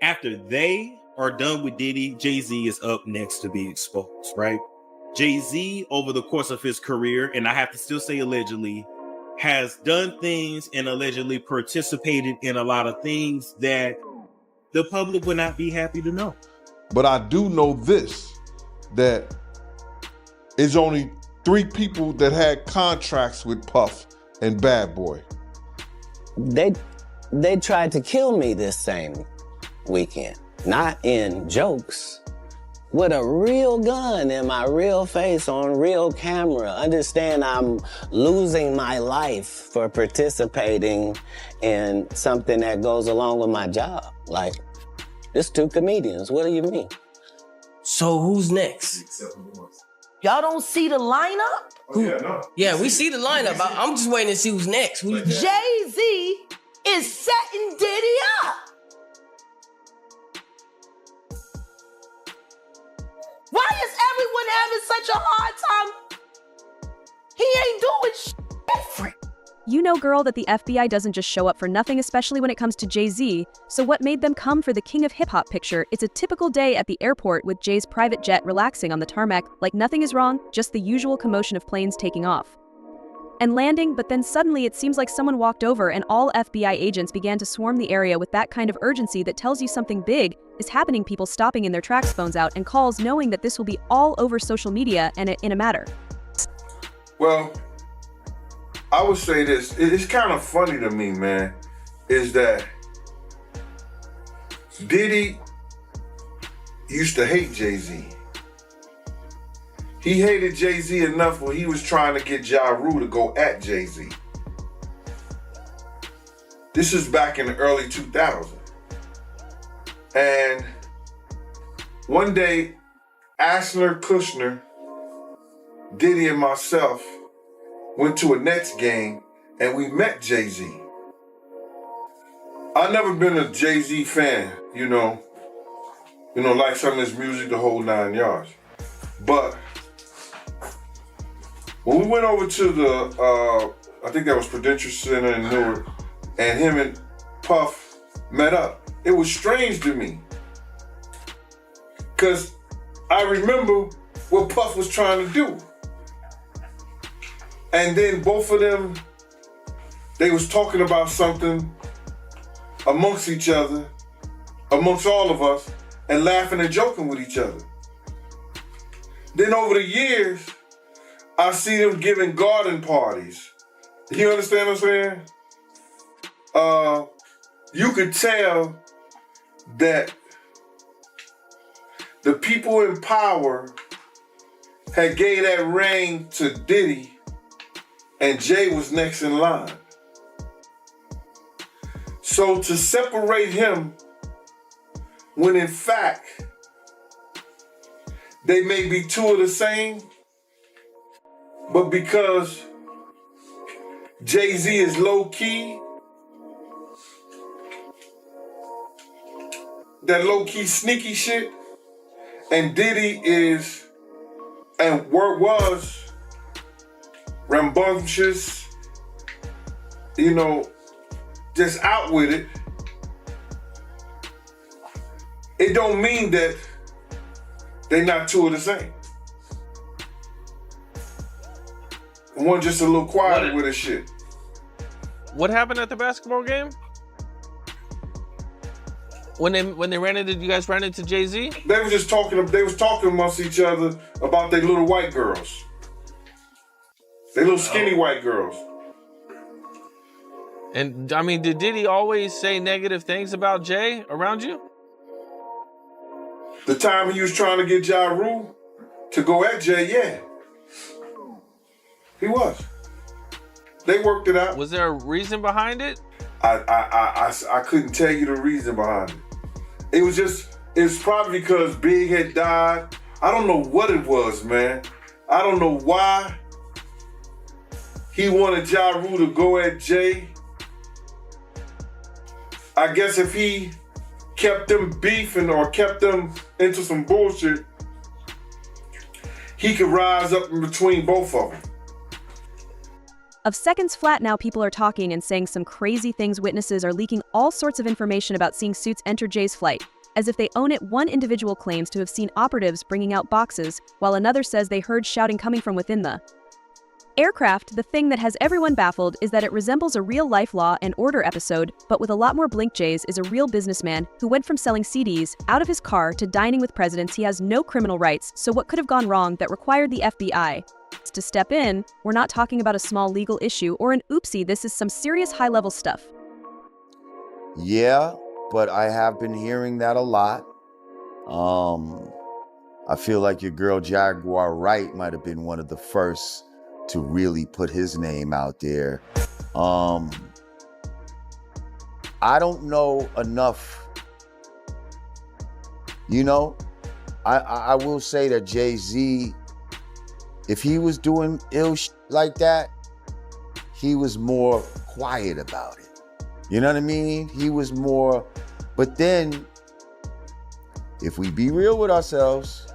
After they are done with Diddy, Jay-Z is up next to be exposed, right? Jay-Z, over the course of his career, and I have to still say allegedly, has done things and allegedly participated in a lot of things that the public would not be happy to know. But I do know this, that it's only 3 people that had contracts with Puff and Bad Boy. They tried to kill me this same weekend. Not in jokes, with a real gun in my real face on real camera. Understand I'm losing my life for participating in something that goes along with my job. Like, it's 2 comedians, what do you mean? So who's next? Y'all don't see the lineup? Oh, yeah, no. Yeah, we see the lineup. I'm just waiting to see who's next. Jay-Z is setting Diddy up. Why is everyone having such a hard time? He ain't doing shit different. You know, girl, that the FBI doesn't just show up for nothing, especially when it comes to Jay-Z. So what made them come for the king of hip-hop picture? It's a typical day at the airport with Jay's private jet relaxing on the tarmac, like nothing is wrong, just the usual commotion of planes taking off and landing. But then suddenly it seems like someone walked over and all FBI agents began to swarm the area with that kind of urgency that tells you something big is happening. People stopping in their tracks, phones out, and calls, knowing that this will be all over social media and in a matter. Well, I would say this, it's kind of funny to me, man, is that Diddy used to hate Jay-Z. He hated Jay-Z enough where he was trying to get Ja Rule to go at Jay-Z. This is back in the early 2000s. And one day, Ashler, Kushner, Diddy, and myself went to a Nets game and we met Jay-Z. I've never been a Jay-Z fan, you know, like some of his music, the whole 9 yards. But when we went over to the, I think that was Prudential Center in Newark, and him and Puff met up, it was strange to me. Because I remember what Puff was trying to do. And then both of them, they was talking about something amongst each other, amongst all of us, and laughing and joking with each other. Then over the years, I see them giving garden parties. You understand what I'm saying? You could tell that the people in power had gave that reign to Diddy, and Jay was next in line. So to separate him, when in fact, they may be 2 of the same, but because Jay-Z is low-key, that low-key sneaky shit, and Diddy is, and was, rambunctious, just out with it. It don't mean that they not 2 of the same. One just a little quieter with his shit. What happened at the basketball game? When they ran into, you guys ran into Jay-Z? They was just talking. They was talking amongst each other about their little white girls. They little skinny white girls. And I mean, did Diddy always say negative things about Jay around you? The time he was trying to get Ja Rule to go at Jay, yeah. He was. They worked it out. Was there a reason behind it? I couldn't tell you the reason behind it. It was probably because Big had died. I don't know what it was, man. I don't know why he wanted Ja Rule to go at Jay. I guess if he kept them beefing or kept them into some bullshit, he could rise up in between both of them. Of seconds flat now, people are talking and saying some crazy things. Witnesses are leaking all sorts of information about seeing suits enter Jay's flight. As if they own it, one individual claims to have seen operatives bringing out boxes, while another says they heard shouting coming from within the aircraft. The thing that has everyone baffled is that it resembles a real-life Law and Order episode, but with a lot more blink. Jays is a real businessman who went from selling CDs out of his car to dining with presidents. He has no criminal rights, so what could have gone wrong that required the FBI to step in? We're not talking about a small legal issue or an oopsie. This is some serious high-level stuff. Yeah, but I have been hearing that a lot. I feel like your girl Jaguar Wright might have been one of the first to really put his name out there. I don't know enough. You know, I will say that Jay-Z, if he was doing ill like that, he was more quiet about it. You know what I mean? He was more, but then, if we be real with ourselves,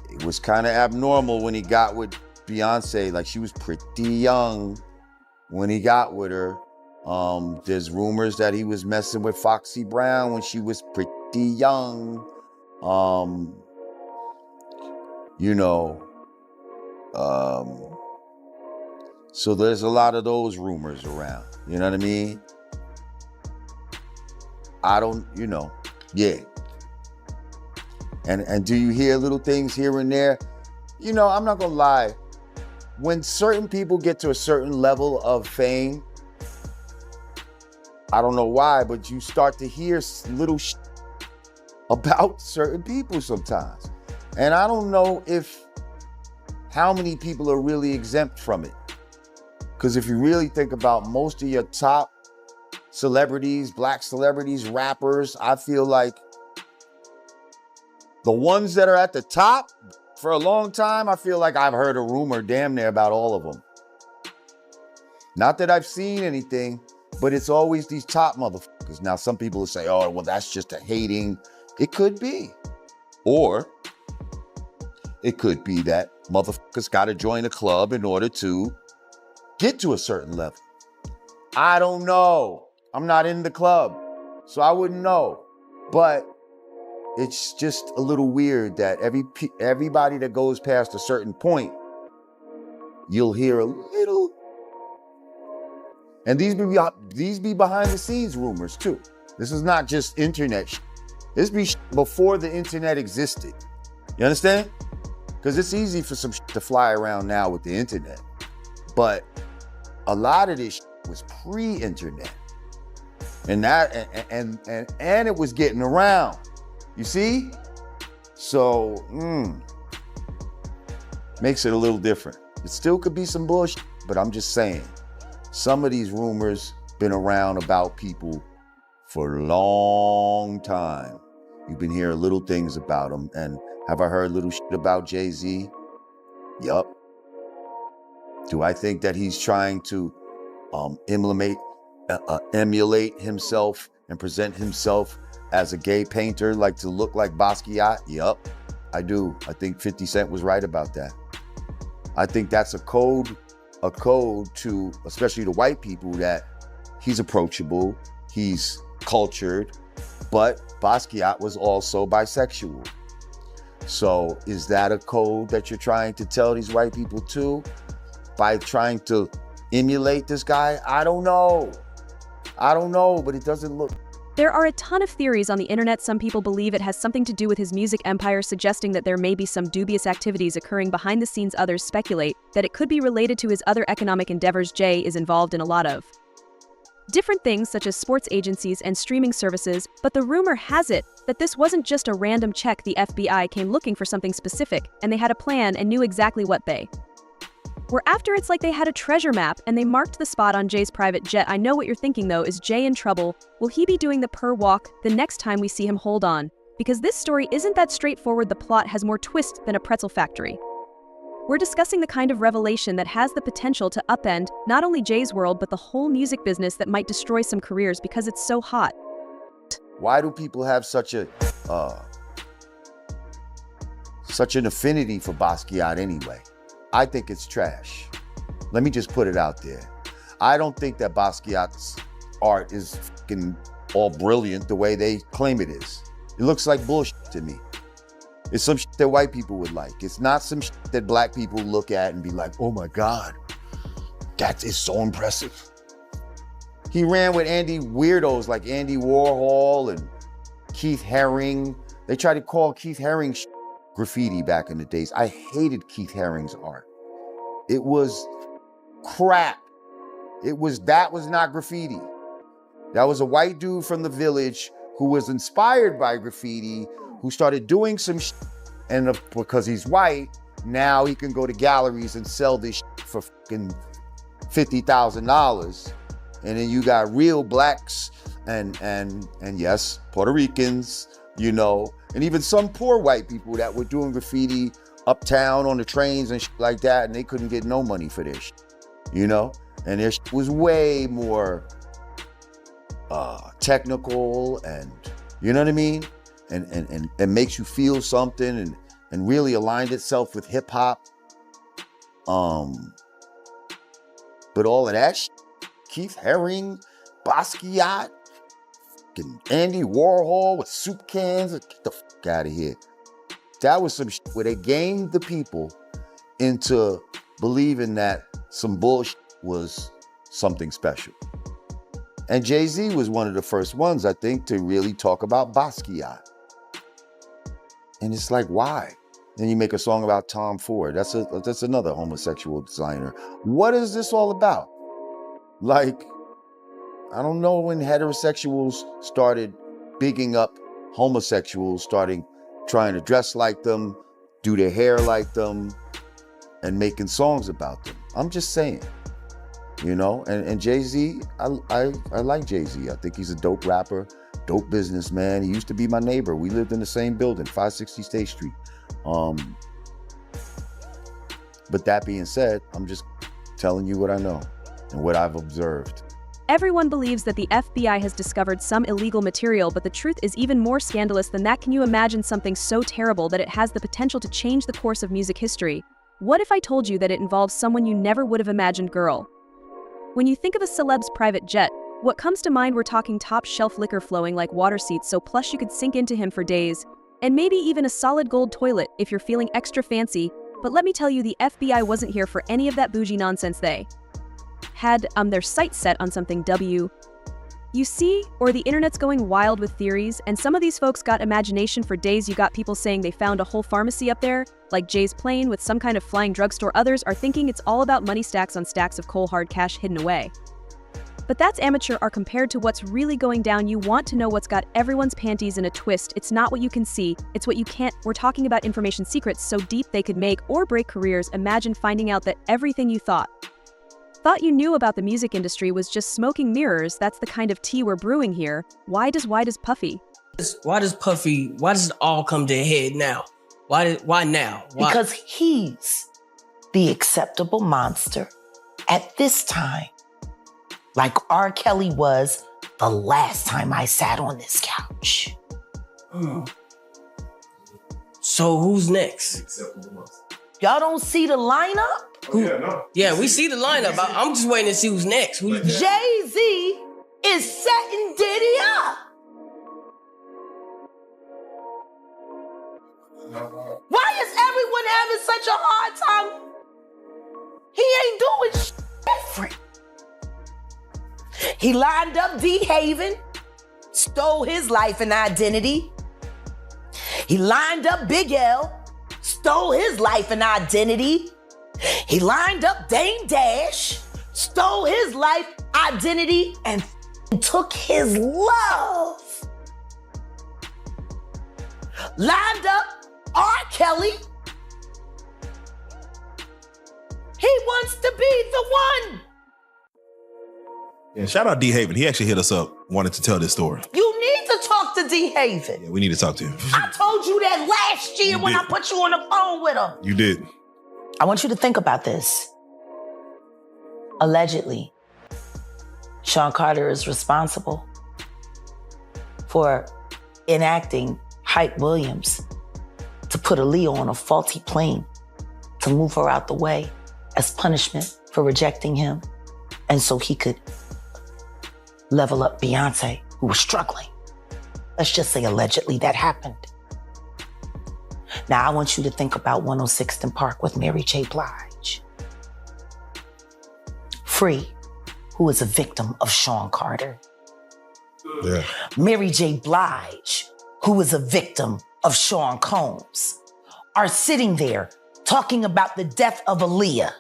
it was kind of abnormal when he got with Beyonce. Like, she was pretty young when he got with her. There's rumors that he was messing with Foxy Brown when she was pretty young. So there's a lot of those rumors around. You know what I mean? Yeah. And do you hear little things here and there? You know, I'm not gonna lie. When certain people get to a certain level of fame, I don't know why, but you start to hear little about certain people sometimes. And I don't know how many people are really exempt from it. Because if you really think about most of your top celebrities, black celebrities, rappers, I feel like the ones that are at the top for a long time, I feel like I've heard a rumor damn near about all of them. Not that I've seen anything, but it's always these top motherfuckers. Now, some people will say, oh, well, that's just a hating. It could be. Or it could be that motherfuckers got to join a club in order to get to a certain level. I don't know. I'm not in the club, so I wouldn't know. But it's just a little weird that everybody that goes past a certain point, you'll hear a little. And these be behind the scenes rumors too. This is not just internet shit. This be before the internet existed. You understand? Because it's easy for some shit to fly around now with the internet. But a lot of this shit was pre-internet. And it was getting around. You see? So, makes it a little different. It still could be some bullshit, but I'm just saying, some of these rumors been around about people for a long time. You've been hearing little things about them. And have I heard little shit about Jay-Z? Yup. Do I think that he's trying to emulate himself and present himself as a gay painter, like to look like Basquiat? Yup, I do. I think 50 Cent was right about that. I think that's a code to, especially the white people, that he's approachable, he's cultured, but Basquiat was also bisexual. So is that a code that you're trying to tell these white people too, by trying to emulate this guy? I don't know, but it doesn't look. There are a ton of theories on the internet. Some people believe it has something to do with his music empire, suggesting that there may be some dubious activities occurring behind the scenes. Others speculate that it could be related to his other economic endeavors. Jay is involved in a lot of different things, such as sports agencies and streaming services, but the rumor has it that this wasn't just a random check. The FBI came looking for something specific, and they had a plan and knew exactly what they were after. It's like they had a treasure map and they marked the spot on Jay's private jet. I know what you're thinking though. Is Jay in trouble? Will he be doing the purr walk the next time we see him? Hold on, because this story isn't that straightforward. The plot has more twist than a pretzel factory. We're discussing the kind of revelation that has the potential to upend not only Jay's world, but the whole music business, that might destroy some careers because it's so hot. Why do people have such an affinity for Basquiat anyway? I think it's trash. Let me just put it out there. I don't think that Basquiat's art is fucking all brilliant the way they claim it is. It looks like bullshit to me. It's some shit that white people would like. It's not some shit that black people look at and be like, oh my God, that is so impressive. He ran with weirdos like Andy Warhol and Keith Haring. They tried to call Keith Haring graffiti back in the days. I hated Keith Haring's art. It was crap. That was not graffiti. That was a white dude from the village who was inspired by graffiti, who started doing some shit, and because he's white, now he can go to galleries and sell this shit for fucking $50,000. And then you got real blacks and yes, Puerto Ricans, you know, and even some poor white people that were doing graffiti uptown on the trains and shit like that, and they couldn't get no money for this shit, you know? And their shit was way more technical, and you know what I mean? And makes you feel something, and really aligned itself with hip hop. But all of that shit, Keith Haring, Basquiat, Andy Warhol with soup cans, get the fuck out of here. That was some shit where they gamed the people into believing that some bullshit was something special. And Jay-Z was one of the first ones, I think, to really talk about Basquiat. And it's like, why? Then you make a song about Tom Ford. That's another homosexual designer. What is this all about? Like, I don't know when heterosexuals started bigging up homosexuals, starting trying to dress like them, do their hair like them, and making songs about them. I'm just saying, you know? And Jay-Z, I like Jay-Z. I think he's a dope rapper, dope businessman. He used to be my neighbor. We lived in the same building, 560 State Street. But that being said, I'm just telling you what I know and what I've observed. Everyone believes that the FBI has discovered some illegal material, but the truth is even more scandalous than that. Can you imagine something so terrible that it has the potential to change the course of music history? What if I told you that it involves someone you never would have imagined? Girl. When you think of a celeb's private jet, what comes to mind? We're talking top-shelf liquor flowing like water seats so plush you could sink into him for days, and maybe even a solid gold toilet if you're feeling extra fancy. But let me tell you, the FBI wasn't here for any of that bougie nonsense. They had their sights set on something you see, or the internet's going wild with theories, and some of these folks got imagination for days. You got people saying they found a whole pharmacy up there, like Jay's plane, with some kind of flying drugstore. Others are thinking it's all about money, stacks on stacks of cold hard cash hidden away. But that's amateur are compared to what's really going down. You want to know what's got everyone's panties in a twist. It's not what you can see, it's what you can't. We're talking about information secrets so deep they could make or break careers. Imagine finding out that everything you thought you knew about the music industry was just smoking mirrors. That's the kind of tea we're brewing here. Why does Puffy? Why does it all come to a head now? Why now? Why? Because he's the acceptable monster at this time. Like R. Kelly was the last time I sat on this couch. So who's next? Y'all don't see the lineup? Yeah, we see the lineup. I'm just waiting to see who's next. Jay-Z is setting Diddy up. Why is everyone having such a hard time? He ain't doing shit different. He lined up D-Haven, stole his life and identity. He lined up Big L, stole his life and identity. He lined up Dame Dash, stole his life, identity, and took his love. Lined up R. Kelly. He wants to be the one. Yeah, shout out D-Haven. He actually hit us up, wanted to tell this story. You need to talk to D-Haven. Yeah, we need to talk to him. I told you that last year when I put you on the phone with him. You did. I want you to think about this. Allegedly, Sean Carter is responsible for enacting Hype Williams to put Aaliyah on a faulty plane to move her out the way as punishment for rejecting him, and so he could level up Beyonce, who was struggling. Let's just say allegedly that happened. Now I want you to think about 106th and Park with Mary J. Blige. Free, who is a victim of Sean Carter. Yeah. Mary J. Blige, who is a victim of Sean Combs, are sitting there talking about the death of Aaliyah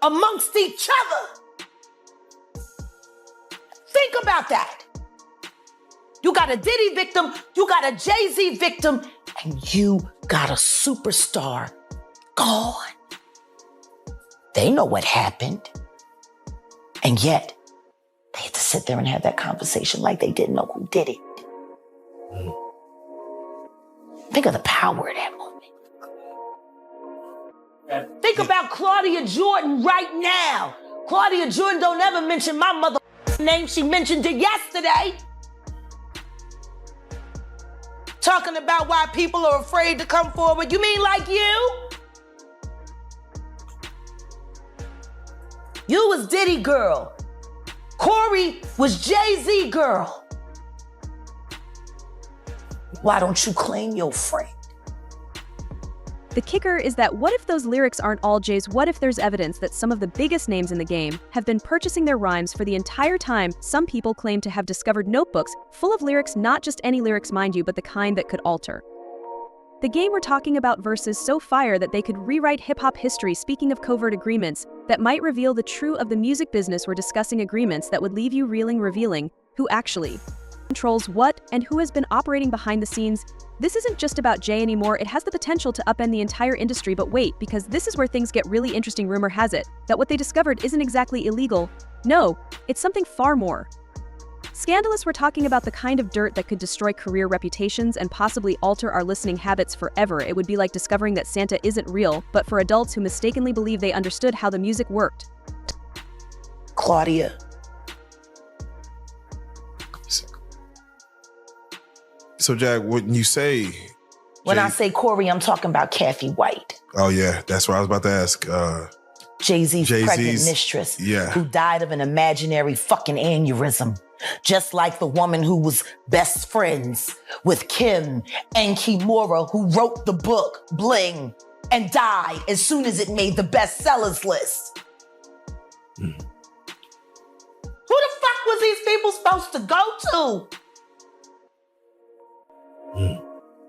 amongst each other. Think about that. You got a Diddy victim, you got a Jay-Z victim, and you got a superstar gone. They know what happened. And yet, they had to sit there and have that conversation like they didn't know who did it. Think of the power of that moment. Think about Claudia Jordan right now. Claudia Jordan don't ever mention my mother name. She mentioned it yesterday. Talking about why people are afraid to come forward. You mean like you? You was Diddy girl. Corey was Jay-Z girl. Why don't you claim your friend? The kicker is that what if those lyrics aren't all Jay's? What if there's evidence that some of the biggest names in the game have been purchasing their rhymes for the entire time? Some people claim to have discovered notebooks full of lyrics, not just any lyrics, mind you, but the kind that could alter. The game we're talking about verses so fire that they could rewrite hip-hop history. Speaking of covert agreements that might reveal the truth of the music business, we're discussing agreements that would leave you reeling, revealing who actually controls what and who has been operating behind the scenes. This isn't just about Jay anymore, it has the potential to upend the entire industry. But wait, because this is where things get really interesting. Rumor has it that what they discovered isn't exactly illegal. No, it's something far more scandalous. We're talking about the kind of dirt that could destroy career reputations and possibly alter our listening habits forever. It would be like discovering that Santa isn't real, but for adults who mistakenly believe they understood how the music worked. Claudia. So, Jack, when you say... When I say Corey, I'm talking about Kathy White. Oh, yeah. That's what I was about to ask. Jay-Z's pregnant mistress, who died of an imaginary fucking aneurysm. Just like the woman who was best friends with Kim and Kimura, who wrote the book Bling and died as soon as it made the bestsellers list. Who the fuck was these people supposed to go to?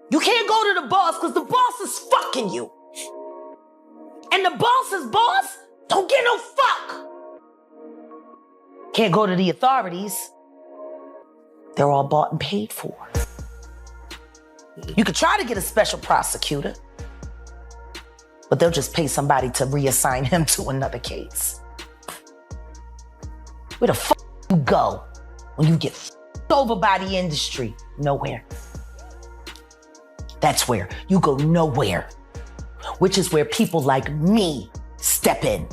You can't go to the boss because the boss is fucking you. And the boss's boss don't get no fuck. Can't go to the authorities. They're all bought and paid for. You could try to get a special prosecutor, but they'll just pay somebody to reassign him to another case. Where the fuck you go when you get f***ed over by the industry? Nowhere. That's where you go, nowhere. Which is where people like me step in.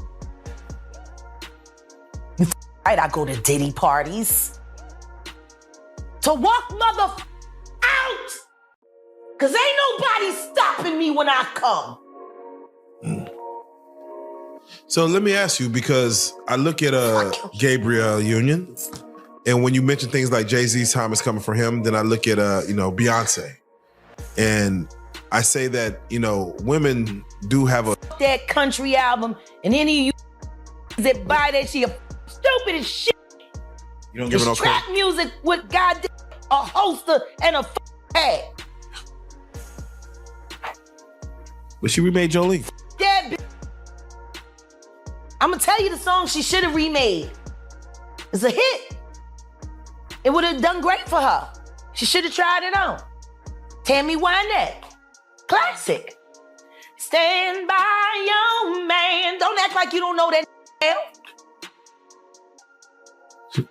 You right, I go to Diddy parties to walk mother out. Cause ain't nobody stopping me when I come. So let me ask you, because I look at Gabriel Union, and when you mention things like Jay-Z's time is coming for him, then I look at Beyonce. And I say that, women do have that country album, and any of you that buy that shit stupid as shit. You don't give it no trap music with goddamn a holster and a head. But she remade Jolene. That bitch. I'm gonna tell you the song she should have remade. It's a hit. It would have done great for her. She should have tried it on. Tammy Wynette. Classic. Stand by your man. Don't act like you don't know that now.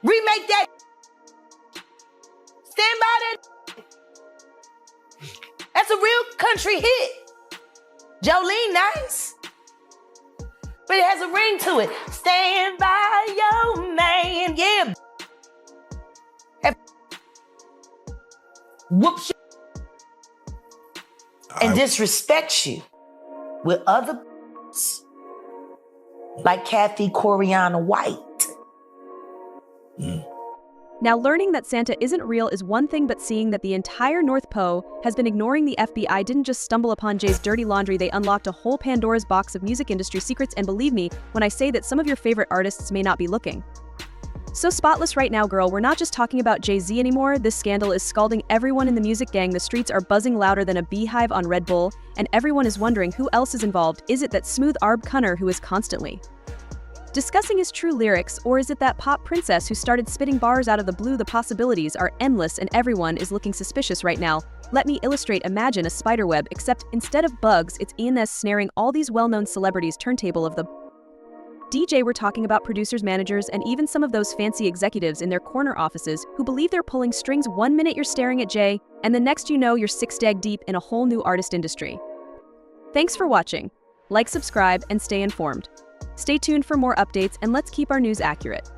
Remake that. Stand by that. That's a real country hit. Jolene, nice. But it has a ring to it. Stand by your man. Yeah. Whoops you and disrespects you with other like Kathy Coriana White. Now, learning that Santa isn't real is one thing, but seeing that the entire North Pole has been ignoring the FBI didn't just stumble upon Jay's dirty laundry, they unlocked a whole Pandora's box of music industry secrets, and believe me when I say that some of your favorite artists may not be looking. So spotless right now, girl, we're not just talking about Jay-Z anymore. This scandal is scalding everyone in the music gang. The streets are buzzing louder than a beehive on Red Bull, and everyone is wondering who else is involved. Is it that smooth Arb Cunner who is constantly discussing his true lyrics, or is it that pop princess who started spitting bars out of the blue? The possibilities are endless and everyone is looking suspicious right now. Let me illustrate. Imagine a spiderweb, except instead of bugs, it's ENS snaring all these well-known celebrities. Turntable of the DJ, we're talking about producers, managers, and even some of those fancy executives in their corner offices who believe they're pulling strings. 1 minute you're staring at Jay, and the next you know you're 6 dag deep in a whole new artist industry. Thanks for watching. Like, subscribe, and stay informed. Stay tuned for more updates, and let's keep our news accurate.